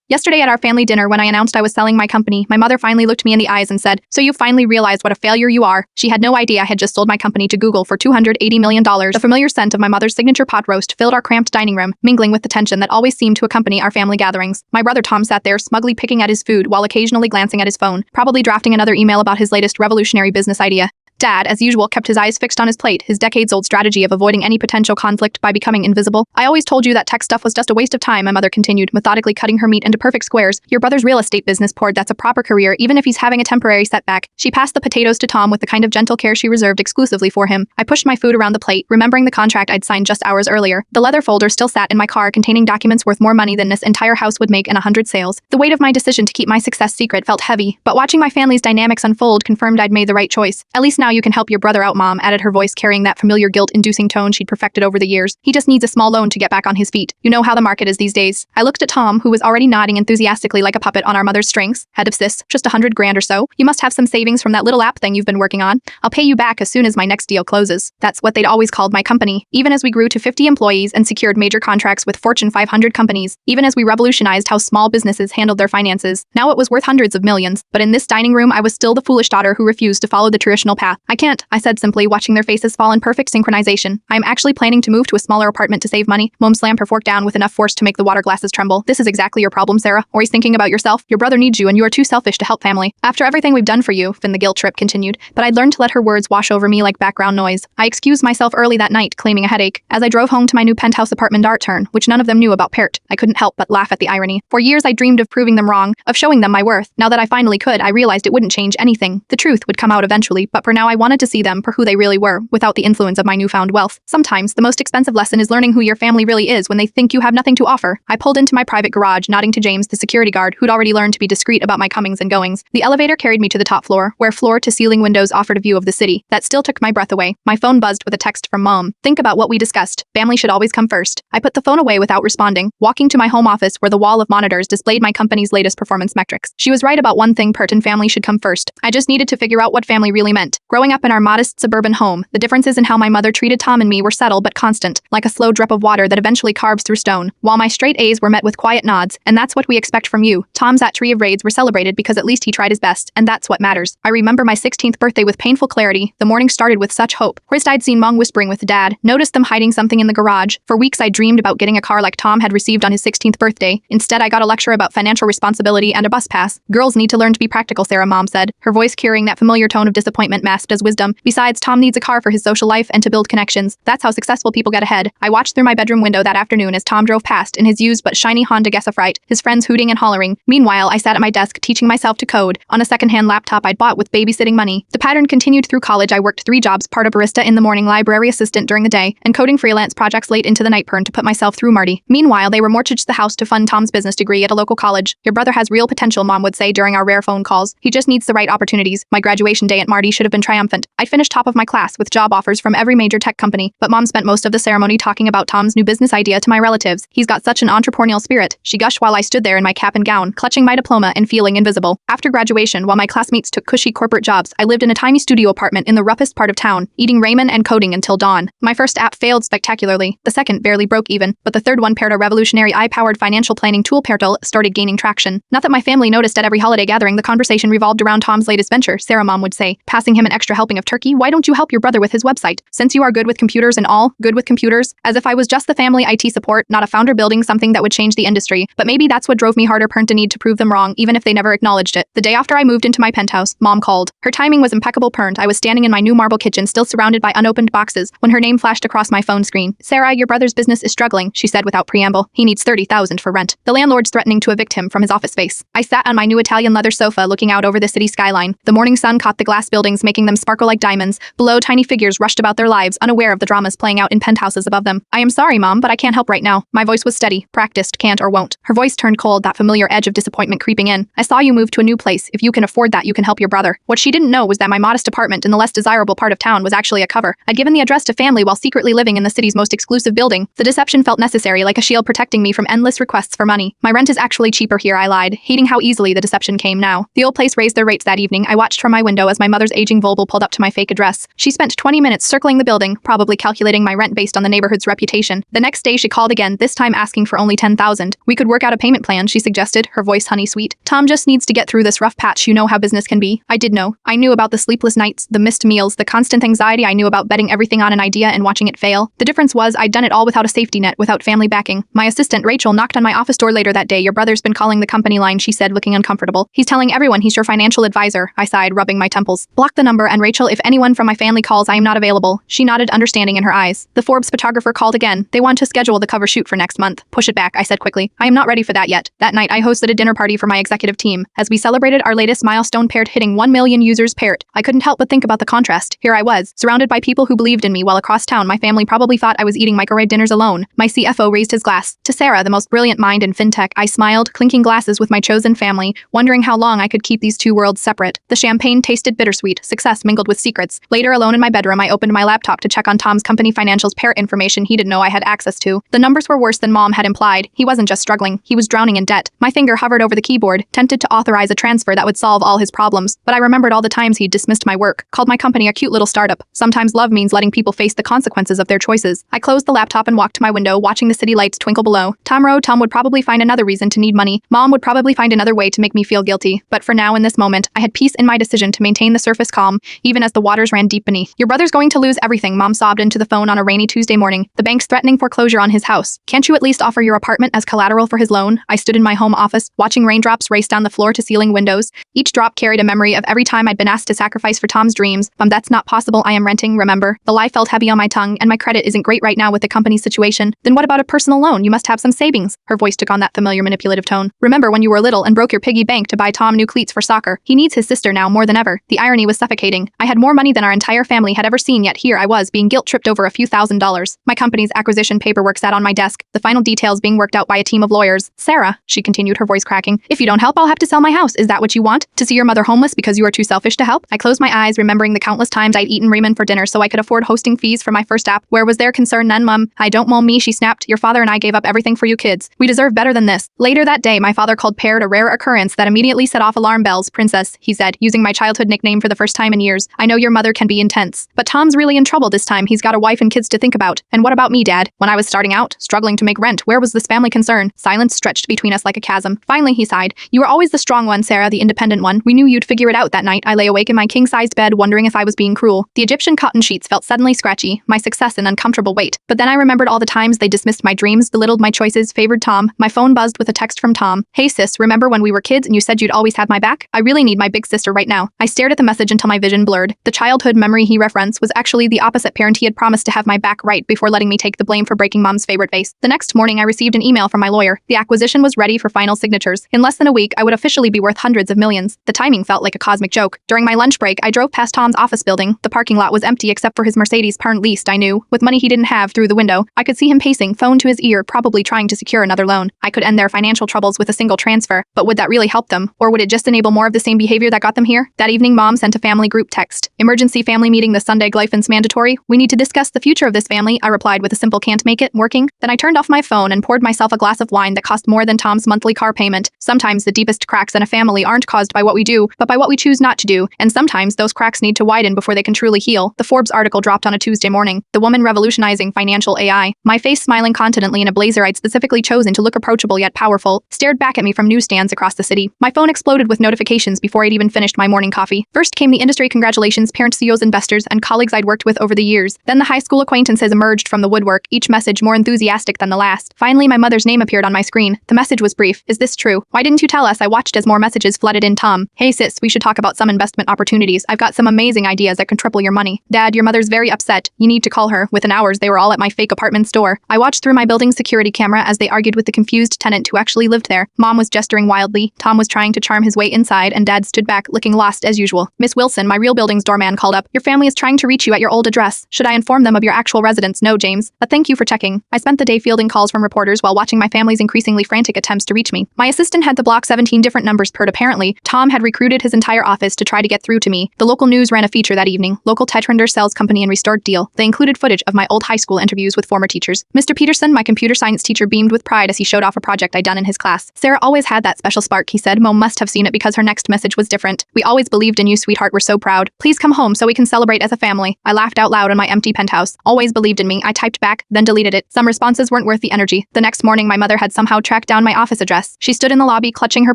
Yesterday at our family dinner, when I announced I was selling my company, my mother finally looked me in the eyes and said, "So you finally realized what a failure you are." She had no idea I had just sold my company to Google for $280 million. The familiar scent of my mother's signature pot roast filled our cramped dining room, mingling with the tension that always seemed to accompany our family gatherings. My brother Tom sat there smugly picking at his food while occasionally glancing at his phone, probably drafting another email about his latest revolutionary business idea. Dad, as usual, kept his eyes fixed on his plate, his decades-old strategy of avoiding any potential conflict by becoming invisible. "I always told you that tech stuff was just a waste of time," my mother continued, methodically cutting her meat into perfect squares. "Your brother's real estate business poured that's a proper career, even if he's having a temporary setback." She passed the potatoes to Tom with the kind of gentle care she reserved exclusively for him. I pushed my food around the plate, remembering the contract I'd signed just hours earlier. The leather folder still sat in my car, containing documents worth more money than this entire house would make in 100 sales. The weight of my decision to keep my success secret felt heavy, but watching my family's dynamics unfold confirmed I'd made the right choice. "At least now you can help your brother out, Mom," added her voice carrying that familiar guilt-inducing tone she'd perfected over the years. "He just needs a small loan to get back on his feet. You know how the market is these days." I looked at Tom, who was already nodding enthusiastically like a puppet on our mother's strings. "Head of sis, just 100 grand or so. You must have some savings from that little app thing you've been working on. I'll pay you back as soon as my next deal closes." That's what they'd always called my company, even as we grew to 50 employees and secured major contracts with Fortune 500 companies, even as we revolutionized how small businesses handled their finances. Now it was worth hundreds of millions, but in this dining room I was still the foolish daughter who refused to follow the traditional path. "I can't," I said simply, watching their faces fall in perfect synchronization. "I'm actually planning to move to a smaller apartment to save money." Mom slammed her fork down with enough force to make the water glasses tremble. "This is exactly your problem, Sarah. Always thinking about yourself. Your brother needs you and you are too selfish to help family. After everything we've done for you," Finn the guilt trip continued, but I'd learned to let her words wash over me like background noise. I excused myself early that night, claiming a headache. As I drove home to my new penthouse apartment art turn, which none of them knew about Pert, I couldn't help but laugh at the irony. For years I dreamed of proving them wrong, of showing them my worth. Now that I finally could, I realized it wouldn't change anything. The truth would come out eventually, but for now I wanted to see them for who they really were, without the influence of my newfound wealth. Sometimes, the most expensive lesson is learning who your family really is when they think you have nothing to offer. I pulled into my private garage, nodding to James, the security guard, who'd already learned to be discreet about my comings and goings. The elevator carried me to the top floor, where floor-to-ceiling windows offered a view of the city. That still took my breath away. My phone buzzed with a text from Mom. "Think about what we discussed. Family should always come first." I put the phone away without responding, walking to my home office where the wall of monitors displayed my company's latest performance metrics. She was right about one thing: Pert and family should come first. I just needed to figure out what family really meant. Growing up in our modest suburban home, the differences in how my mother treated Tom and me were subtle but constant, like a slow drip of water that eventually carves through stone, while my straight A's were met with quiet nods. "And that's what we expect from you." Tom's at tree of raids were celebrated because at least he tried his best, and that's what matters. I remember my 16th birthday with painful clarity. The morning started with such hope. First I'd seen Mom whispering with Dad, noticed them hiding something in the garage. For weeks I dreamed about getting a car like Tom had received on his 16th birthday. Instead I got a lecture about financial responsibility and a bus pass. "Girls need to learn to be practical, Sarah," Mom said, her voice carrying that familiar tone of disappointment masked as wisdom. "Besides, Tom needs a car for his social life and to build connections. That's how successful people get ahead." I watched through my bedroom window that afternoon as Tom drove past in his used but shiny Honda Gessafrite, his friends hooting and hollering. Meanwhile, I sat at my desk teaching myself to code on a secondhand laptop I'd bought with babysitting money. The pattern continued through college. I worked 3 jobs, part of barista in the morning, library assistant during the day, and coding freelance projects late into the night to put myself through Marty. Meanwhile, they remortgaged the house to fund Tom's business degree at a local college. "Your brother has real potential," Mom would say during our rare phone calls. "He just needs the right opportunities." My graduation day at Marty should have been triumphant. I finished top of my class with job offers from every major tech company, but Mom spent most of the ceremony talking about Tom's new business idea to my relatives. "He's got such an entrepreneurial spirit," she gushed while I stood there in my cap and gown, clutching my diploma and feeling invisible. After graduation, while my classmates took cushy corporate jobs, I lived in a tiny studio apartment in the roughest part of town, eating ramen and coding until dawn. My first app failed spectacularly. The second barely broke even, but the third one paired a revolutionary AI-powered financial planning tool Pertel started gaining traction. Not that my family noticed. At every holiday gathering, the conversation revolved around Tom's latest venture, Sarah, Mom would say, passing him an extra helping of turkey. "Why don't you help your brother with his website? Since you are good with computers and all, good with computers." As if I was just the family IT support, not a founder building something that would change the industry. But maybe that's what drove me harder, Pert, a need to prove them wrong, even if they never acknowledged it. The day after I moved into my penthouse, Mom called. Her timing was impeccable, Pert. I was standing in my new marble kitchen, still surrounded by unopened boxes, when her name flashed across my phone screen. "Sarah, your brother's business is struggling," she said without preamble. "He needs $30,000 for rent. The landlord's threatening to evict him from his office space." I sat on my new Italian leather sofa looking out over the city skyline. The morning sun caught the glass buildings, making them sparkle like diamonds. Below, tiny figures rushed about their lives, unaware of the dramas playing out in penthouses above them. "I am sorry, Mom, but I can't help right now." My voice was steady, practiced, can't or won't. Her voice turned cold, that familiar edge of disappointment creeping in. "I saw you move to a new place. If you can afford that, you can help your brother." What she didn't know was that my modest apartment in the less desirable part of town was actually a cover. I'd given the address to family while secretly living in the city's most exclusive building. The deception felt necessary, like a shield protecting me from endless requests for money. "My rent is actually cheaper here," I lied, hating how easily the deception came now. The old place raised their rates that evening. I watched from my window as my mother's aging Volvo mobile pulled up to my fake address. She spent 20 minutes circling the building, probably calculating my rent based on the neighborhood's reputation. The next day she called again, this time asking for only $10,000. We could work out a payment plan, she suggested, her voice honey sweet. Tom just needs to get through this rough patch. You know how business can be. I did know. I knew about the sleepless nights, the missed meals, the constant anxiety. I knew about betting everything on an idea and watching it fail. The difference was I'd done it all without a safety net, without family backing. My assistant Rachel knocked on my office door later that day. Your brother's been calling the company line, she said, looking uncomfortable. He's telling everyone he's your financial advisor, I sighed, rubbing my temples. Block the number, and Rachel, if anyone from my family calls, I am not available. She nodded, understanding in her eyes. The Forbes photographer called again. They want to schedule the cover shoot for next month. Push it back, I said quickly. I am not ready for that yet. That night I hosted a dinner party for my executive team. As we celebrated our latest milestone, Parrot hitting 1 million users. Parrot. I couldn't help but think about the contrast. Here I was, surrounded by people who believed in me, while across town my family probably thought I was eating microwave dinners alone. My CFO raised his glass. To Sarah, the most brilliant mind in fintech, I smiled, clinking glasses with my chosen family, wondering how long I could keep these two worlds separate. The champagne tasted bittersweet, success mingled with secrets. Later, alone in my bedroom, I opened my laptop to check on Tom's company financials, Parrot information he didn't know I had access to. The numbers were worse than Mom had implied. He wasn't just struggling, he was drowning in debt. My finger hovered over the keyboard, tempted to authorize a transfer that would solve all his problems, but I remembered all the times he'd dismissed my work, called my company a cute little startup. Sometimes love means letting people face the consequences of their choices. I closed the laptop and walked to my window, watching the city lights twinkle below. Tom would probably find another reason to need money. Mom would probably find another way to make me feel guilty. But for now, in this moment, I had peace in my decision to maintain the surface calm, even as the waters ran deep beneath. Your brother's going to lose everything, Mom sobbed into the phone on a rainy Tuesday morning. The bank's threatening foreclosure on his house. Can't you at least offer your apartment as collateral for his loan? I stood in my home office, watching raindrops race down the floor-to-ceiling windows. Each drop carried a memory of every time I'd been asked to sacrifice for Tom's dreams. That's not possible. I am renting, remember? The lie felt heavy on my tongue, and my credit isn't great right now with the company's situation. Then what about a personal loan? You must have some savings. Her voice took on that familiar manipulative tone. Remember when you were little and broke your piggy bank to buy Tom new cleats for soccer? He needs his sister now more than ever. The irony was suffocating. I had more money than our entire family had ever seen, yet here I was being guilt-tripped over a few $1,000s. My company's acquisition paperwork sat on my desk, the final details being worked out by a team of lawyers. Sarah, she continued, her voice cracking, if you don't help, I'll have to sell my house. Is that what you want? To see your mother homeless because you are too selfish to help? I closed my eyes, remembering the countless times I'd eaten ramen for dinner so I could afford hosting fees for my first app. Where was their concern then, Mum? I don't moan me, she snapped. Your father and I gave up everything for you kids. We deserve better than this. Later that day, my father called Parrot a rare occurrence that immediately set off alarm bells. Princess, he said, using my childhood nickname for the first time in years. I know your mother can be intense, but Tom's really in trouble this time. He's got a wife and kids to think about. And what about me, Dad? When I was starting out, struggling to make rent, where was this family concern? Silence stretched between us like a chasm. Finally, he sighed. You were always the strong one, Sarah, the independent one. We knew you'd figure it out. That night, I lay awake in my king-sized bed, wondering if I was being cruel. The Egyptian cotton sheets felt suddenly scratchy, my success an uncomfortable weight. But then I remembered all the times they dismissed my dreams, belittled my choices, favored Tom. My phone buzzed with a text from Tom. Hey sis, remember when we were kids and you said you'd always have my back? I really need my big sister right now. I stared at the message until my vision blurred. The childhood memory he referenced was actually the opposite parent. He had promised to have my back right before letting me take the blame for breaking Mom's favorite vase. The next morning, I received an email from my lawyer. The acquisition was ready for final signatures. In less than a week, I would officially be worth hundreds of millions. The timing felt like a cosmic joke. During my lunch break, I drove past Tom's office building. The parking lot was empty except for his Mercedes parked leased, I knew. With money he didn't have through the window, I could see him pacing, phone to his ear, probably trying to secure another loan. I could end their financial troubles with a single transfer, but would that really help them? Or would it just enable more of the same behavior that got them here? That evening, Mom sent a family group text. Emergency family meeting this Sunday. Glyphins mandatory. We need to discuss the future of this family, I replied with a simple can't make it working. Then I turned off my phone and poured myself a glass of wine that cost more than Tom's monthly car payment. Sometimes the deepest cracks in a family aren't caused by what we do, but by what we choose not to do, and sometimes those cracks need to widen before they can truly heal. The Forbes article dropped on a Tuesday morning. The woman revolutionizing financial AI. My face smiling confidently in a blazer I'd specifically chosen to look approachable yet powerful, stared back at me from newsstands across the city. My phone exploded with notifications before I'd even finished my morning coffee. First came the industry congratulations, parents, CEOs, investors, and colleagues I'd worked with over the years. Then the high school acquaintances emerged from the woodwork, each message more enthusiastic than the last. Finally, my mother's name appeared on my screen. The message was brief. Is this true? Why didn't you tell us? I watched as more messages flooded in. Tom. Hey sis, we should talk about some investment opportunities. I've got some amazing ideas that can triple your money. Dad, your mother's very upset. You need to call her. Within hours, they were all at my fake apartment's door. I watched through my building's security camera as they argued with the confused tenant who actually lived there. Mom was gesturing wildly. Tom was trying to charm his way inside, and Dad stood back, looking lost as usual. Miss Wilson, my real building's doorman, called up. Your family is trying to reach you at your old address. Should I inform them of your actual residence? No, James. But thank you for checking. I spent the day fielding calls from reporters while watching my family's increasingly frantic attempts to reach me. My assistant had to block 17 different numbers per. Apparently, Tom had recruited his entire office to try to get through to me. The local news ran a feature that evening. Local tech render sells company and restored deal. They included footage of my old high school interviews with former teachers. Mr. Peterson, my computer science teacher, beamed with pride as he showed off a project I'd done in his class. Sarah always had that special spark, he said. Mo must have seen it because her next message was different. We always believed in you, sweetheart. We're so proud. proud. Please come home so we can celebrate as a family. I laughed out loud in my empty penthouse. Always believed in me. I typed back, then deleted it. Some responses weren't worth the energy. The next morning, my mother had somehow tracked down my office address. She stood in the lobby, clutching her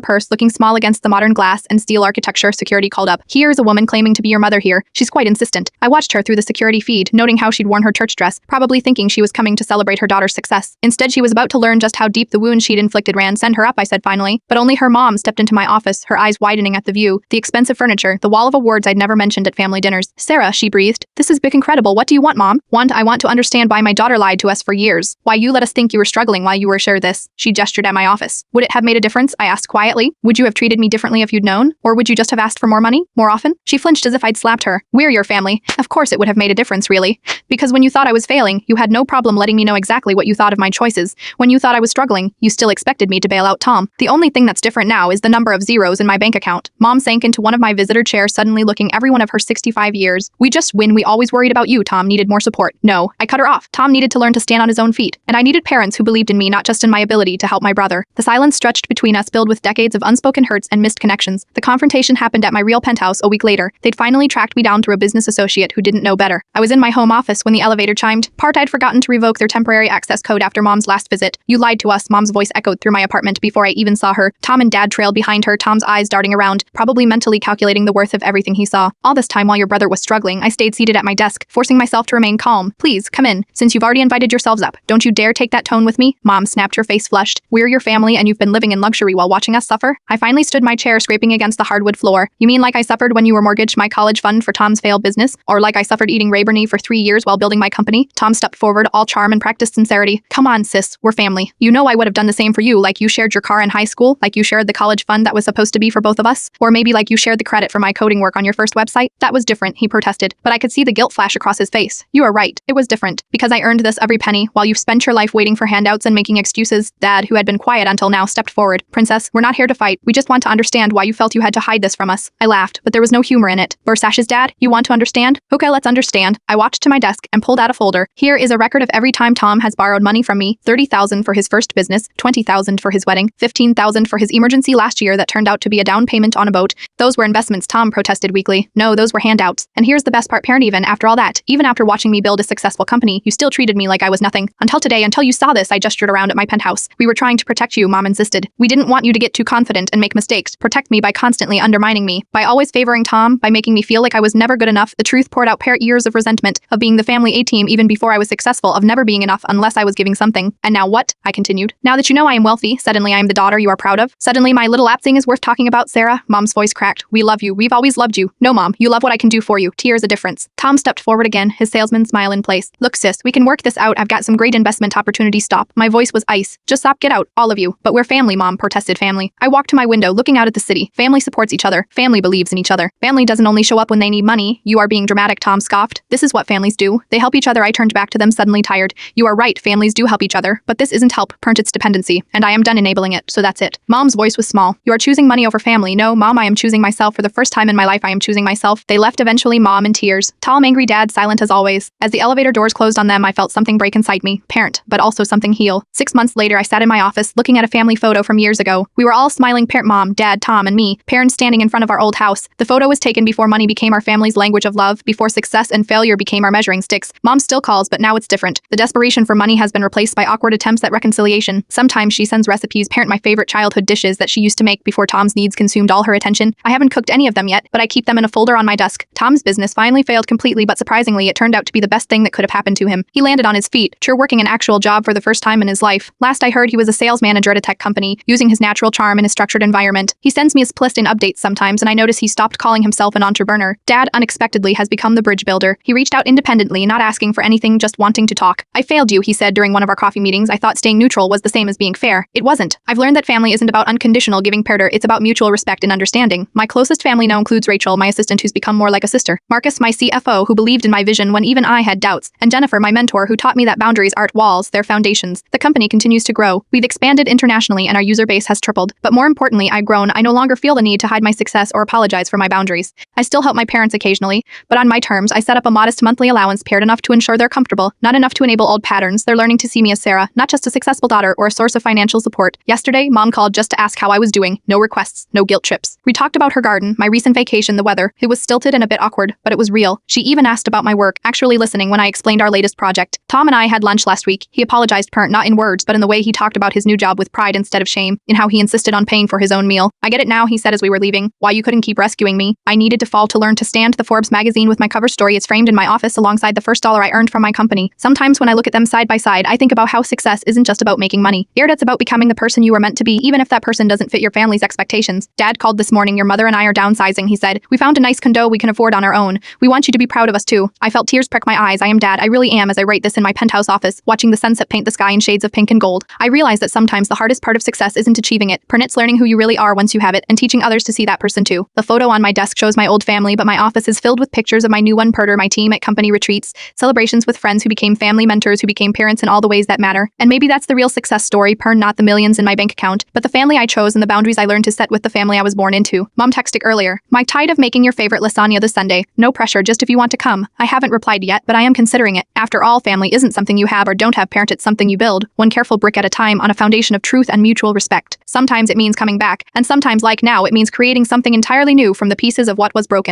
purse, looking small against the modern glass and steel architecture. Security called up. Here's a woman claiming to be your mother here. She's quite insistent. I watched her through the security feed, noting how she'd worn her church dress, probably thinking she was coming to celebrate her daughter's success. Instead, she was about to learn just how deep the wound she'd inflicted ran. Send her up, I said finally. But only her mom stepped into my office, her eyes widening at the view, the expensive furniture, the wall of awards I'd never mentioned at family dinners. Sarah, she breathed. This is big incredible. What do you want, Mom? I want to understand why my daughter lied to us for years. Why you let us think you were struggling while you were sure this. She gestured at my office. Would it have made a difference? I asked quietly. Would you have treated me differently if you'd known? Or would you just have asked for more money? More often? She flinched as if I'd slapped her. We're your family. Of course it would have made a difference, really. Because when you thought I was failing, you had no problem letting me know exactly what you thought of my choices. When you thought I was struggling, you still expected me to bail out Tom. The only thing that's different now is the number of zeros in my bank account. Mom sank into one of my visitor chairs, suddenly looking every one of her 65 years. We just win. We always worried about you. Tom needed more support. No, I cut her off. Tom needed to learn to stand on his own feet. And I needed parents who believed in me, not just in my ability to help my brother. The silence stretched between us, filled with decades of unspoken hurts and missed connections. The confrontation happened at my real penthouse a week later. They'd finally tracked me down through a business associate who didn't know better. I was in my home office when the elevator chimed. Part I'd forgotten to revoke their temporary access code after Mom's last visit. You lied to us, Mom's voice echoed through my apartment before I even saw her. Tom and Dad trailed behind her, Tom's eyes darting around, probably mentally calculating the worth of everything he saw. All this time while your brother was struggling, I stayed seated at my desk, forcing myself to remain calm. Please, come in. Since you've already invited yourselves up, don't you dare take that tone with me. Mom snapped, her face flushed. We're your family and you've been living in luxury while watching us suffer? I finally stood my chair, scraping against the hardwood floor. You mean like I suffered when you were mortgaged my college fund for Tom's failed business? Or like I suffered eating Rayburn for 3 years while building my company? Tom stepped forward, all charm and practiced sincerity. Come on, sis, we're family. You know I would have done the same for you, like you shared your car in high school, like you shared the college fund that was supposed to be for both of us, or maybe like you shared the credit for my coding work on your first website. That was different, he protested, but I could see the guilt flash across his face. You are right, it was different, because I earned this every penny, while you've spent your life waiting for handouts and making excuses. Dad, who had been quiet until now, stepped forward. Princess, we're not here to fight. We just want to understand why you felt you had to hide this from us. I laughed, but there was no humor in it. Versash's dad, you want to understand? Okay, let's understand. I walked to my desk and pulled out a folder. Here is a record of every time Tom has borrowed money from me. $30,000 for his first business, $20,000 for his wedding, $15,000 for his emergency last year that turned out to be a down payment on a boat. Those were investments, Tom protested weakly. No, those were handouts. And here's the best part, parent, even after all that, even after watching me build a successful company, you still treated me like I was nothing. Until today, until you saw this, I gestured around at my penthouse. We were trying to protect you, Mom insisted. We didn't want you to get too confident and make mistakes. Protect me by constantly undermining me, by always favoring Tom, by making me feel like I was never good enough. The truth poured out, parent, years of resentment, of being the family A-team even before I was successful, of never being enough unless I was giving something. And now what? I continued. Now that you know I am wealthy, suddenly I am the daughter you are proud of. Suddenly my little lapsing is worth talking about, Sarah. Mom's voice cracked. We love you. We've always loved you. No, Mom, you love what I can do for you. Tears a difference. Tom stepped forward again, his salesman smile in place. Look, sis, we can work this out. I've got some great investment opportunities. Stop. My voice was ice. Just stop, get out, all of you. But we're family, Mom protested. Family. I walked to my window, looking out at the city. Family supports each other. Family believes in each other. Family doesn't only show up when they need money. You are being dramatic, Tom scoffed. This is what families do. They help each other. I turned back to them, suddenly tired. You are right, families do help each other. But this isn't help, parent, it's dependency. And I am done enabling it, so that's it. Mom's voice was small. You are choosing money over family. No, Mom, I am choosing myself. For the first time in my life, I am choosing myself. They left eventually, Mom in tears. Tom, angry, Dad, silent as always. As the elevator doors closed on them, I felt something break inside me. Parent, but also something heal. 6 months later, I sat in my office, looking at a family photo from years ago. We were all smiling, parent, Mom, Dad, Tom, and me. Parents standing in front of our old house. The photo was taken before money became our family's language of love, before success and failure became our measuring sticks. Mom still calls, but now it's different. The desperation for money has been replaced by awkward attempts at reconciliation. Sometimes she sends recipes, parent, my favorite childhood dishes that she used to make before Tom's needs consumed all her attention. I haven't cooked any of them yet, but I keep them in a folder on my desk. Tom's business finally failed completely, but surprisingly, it turned out to be the best thing that could have happened to him. He landed on his feet, working an actual job for the first time in his life. Last I heard, he was a sales manager at a tech company, using his natural charm in a structured environment. He sends me his in updates sometimes, and I notice he stopped calling himself an entrepreneur. Dad, unexpectedly, has become the bridge builder. He reached out independently, not asking for anything, just wanting to talk. I failed you, he said during one of our coffee meetings. I thought staying neutral was the same as being fair. It wasn't. I've learned that family isn't about unconditional giving, Perder. It's about mutual respect and understanding. My closest family now includes Rachel, my assistant, who's become more like a sister. Marcus, my CFO, who believed in my vision when even I had doubts. And Jennifer, my mentor, who taught me that boundaries aren't walls, they're foundations. The company continues to grow. We've expanded internationally and our user base has tripled. But more importantly, I've grown. I no longer feel the need to hide my success or apologize for my boundaries. I still help my parents occasionally, but on my terms. I set up a modest monthly allowance, paired enough to ensure they're comfortable, not enough to enable old patterns. They're learning to see me as Sarah, not just a successful daughter or a source of financial support. Yesterday, Mom called just to ask how I was doing. No requests, no guilt trips. We talked about her garden, my recent vacation, the weather, mother. It was stilted and a bit awkward, but it was real. She even asked about my work, actually listening when I explained our latest project. Tom and I had lunch last week. He apologized, not in words, but in the way he talked about his new job with pride instead of shame, in how he insisted on paying for his own meal. I get it now, he said as we were leaving. Why you couldn't keep rescuing me. I needed to fall to learn to stand. The Forbes magazine with my cover story is framed in my office alongside the first dollar I earned from my company. Sometimes when I look at them side by side, I think about how success isn't just about making money. It's about becoming the person you were meant to be, even if that person doesn't fit your family's expectations. Dad called this morning. Your mother and I are downsizing, he said. We found a nice condo we can afford on our own. We want you to be proud of us too. I felt tears prick my eyes. I am Dad. I really am, as I write this in my penthouse office, watching the sunset paint the sky in shades of pink and gold. I realize that sometimes the hardest part of success isn't achieving it. It's learning who you really are once you have it and teaching others to see that person too. The photo on my desk shows my old family, but my office is filled with pictures of my new one perder, my team at company retreats, celebrations with friends who became family mentors, who became parents in all the ways that matter. And maybe that's the real success story, not the millions in my bank account, but the family I chose and the boundaries I learned to set with the family I was born into. Mom texted earlier. My tide of making your favorite lasagna this Sunday. No pressure, just if you want to come. I haven't replied yet, but I am considering it. After all, family isn't something you have or don't have, parent, it's something you build, one careful brick at a time on a foundation of truth and mutual respect. Sometimes it means coming back, and sometimes, like now, it means creating something entirely new from the pieces of what was broken.